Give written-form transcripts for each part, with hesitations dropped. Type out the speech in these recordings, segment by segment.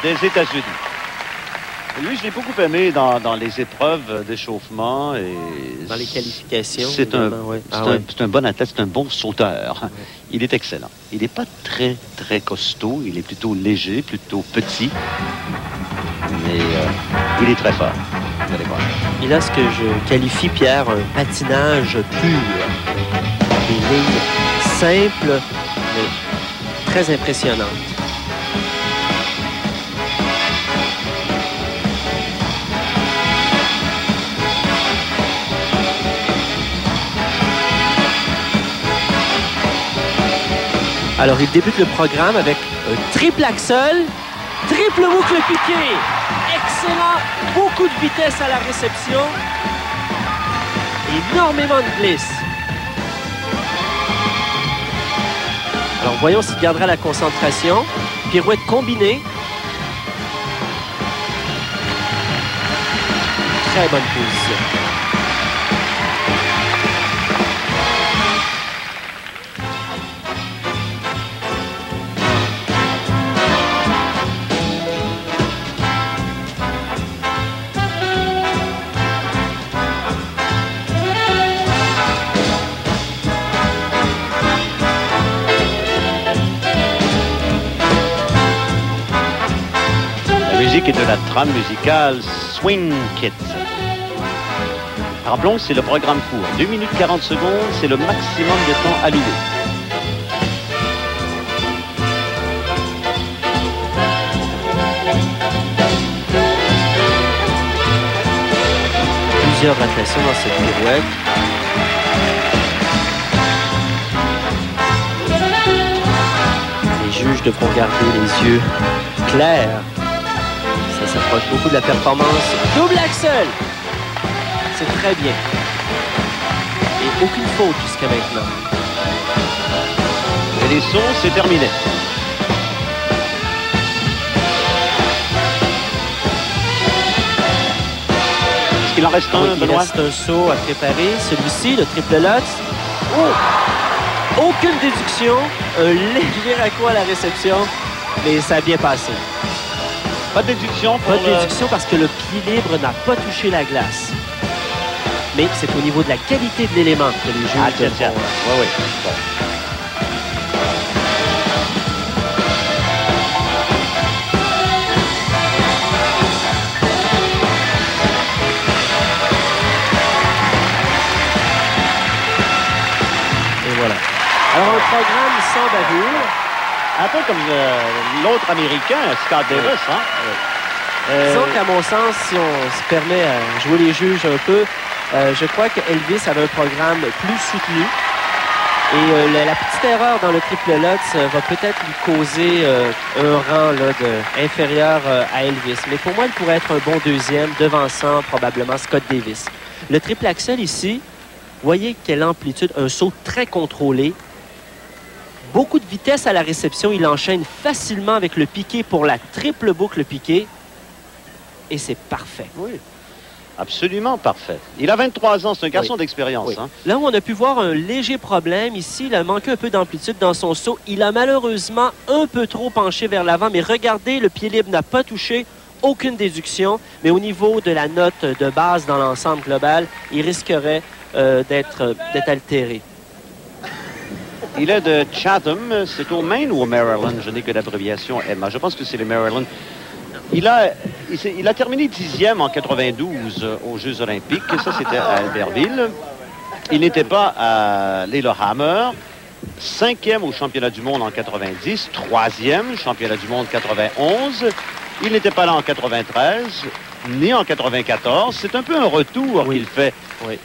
des États-Unis. Lui, je l'ai beaucoup aimé dans les épreuves d'échauffement. Et dans les qualifications. C'est un bon athlète, c'est un bon sauteur. Ouais. Il est excellent. Il n'est pas très, très costaud. Il est plutôt léger, plutôt petit. Mais il est très fort. Vous allez voir. Il a ce que je qualifie, Pierre, un patinage pur. Des lignes simples, mais très impressionnantes. Alors, il débute le programme avec un triple axel, triple boucle piqué. Excellent, beaucoup de vitesse à la réception. Énormément de glisse. Alors, voyons s'il gardera la concentration. Pirouette combinée. Très bonne position. Et de la trame musicale Swing Kids. Rappelons que c'est le programme court. 2 minutes 40 secondes, c'est le maximum de temps alloué. Plusieurs rotations dans cette pirouette. Les juges devront garder les yeux clairs. Ça s'approche beaucoup de la performance. Double axel! C'est très bien. Et aucune faute jusqu'à maintenant. Et les sons, c'est terminé. Est-ce qu'il en reste un, Benoît? Il reste un saut à préparer. Celui-ci, le triple Lutz. Oh! Aucune déduction. Un léger raccro à la réception. Mais ça a bien passé. Pas de déduction. Pas de déduction parce que le pied libre n'a pas touché la glace. Mais c'est au niveau de la qualité de l'élément que les juges tiens. Oui. Bon. Et voilà. Alors, un programme sans bavure. Un peu comme l'autre Américain, Scott Davis. Hein? Disons qu'à mon sens, si on se permet à jouer les juges un peu, je crois qu'Elvis avait un programme plus soutenu. Et la petite erreur dans le triple Lutz va peut-être lui causer un rang là, inférieur à Elvis. Mais pour moi, il pourrait être un bon deuxième, devançant probablement Scott Davis. Le triple axel ici, voyez quelle amplitude, un saut très contrôlé. Beaucoup de vitesse à la réception. Il enchaîne facilement avec le piqué pour la triple boucle piquée. Et c'est parfait. Oui, absolument parfait. Il a 23 ans, c'est un garçon d'expérience. Oui. Hein? Là où on a pu voir un léger problème, ici, il a manqué un peu d'amplitude dans son saut. Il a malheureusement un peu trop penché vers l'avant, mais regardez, le pied libre n'a pas touché, aucune déduction. Mais au niveau de la note de base dans l'ensemble global, il risquerait d'être altéré. Il est de Chatham. C'est au Maine ou au Maryland? Je n'ai que l'abréviation Emma. Je pense que c'est le Maryland. Il a terminé 10e en 92 aux Jeux olympiques. Ça, c'était à Albertville. Il n'était pas à Lillehammer. 5e au championnat du monde en 90. 3e, championnat du monde 91. Il n'était pas là en 93, ni en 94. C'est un peu un retour qu'il fait. Oui.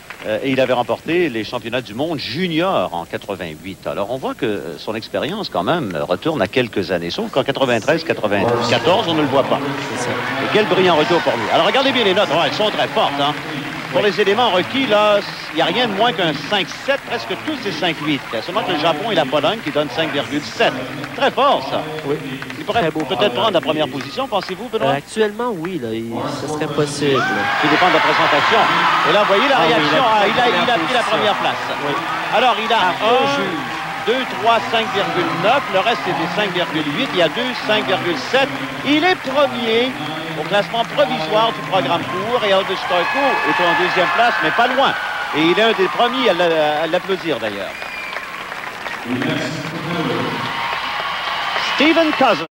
Et il avait remporté les championnats du monde junior en 88. Alors, on voit que son expérience, quand même, retourne à quelques années. Sauf qu'en 93, 94, on ne le voit pas. Et quel brillant retour pour lui. Alors, regardez bien les notes. Oh, elles sont très fortes. Hein? Pour les éléments requis, là, il n'y a rien de moins qu'un 5,7. Presque tous ces 5,8. Seulement que le Japon et la Pologne qui donnent 5,7. Très fort, ça. Oui. Il pourrait peut-être prendre la première position, pensez-vous, Benoît? Actuellement, oui. Là, ce serait possible. Tout dépend de la présentation. Et là, vous voyez la réaction. Il a pris la première place. Oui. Alors, il a 2, 3, 5,9. Le reste, c'est des 5,8. Il y a 2, 5,7. Il est premier au classement provisoire du programme court. Et Aldous Stojko est en deuxième place, mais pas loin. Et il est un des premiers à l'applaudir, d'ailleurs. Stephen Cousins.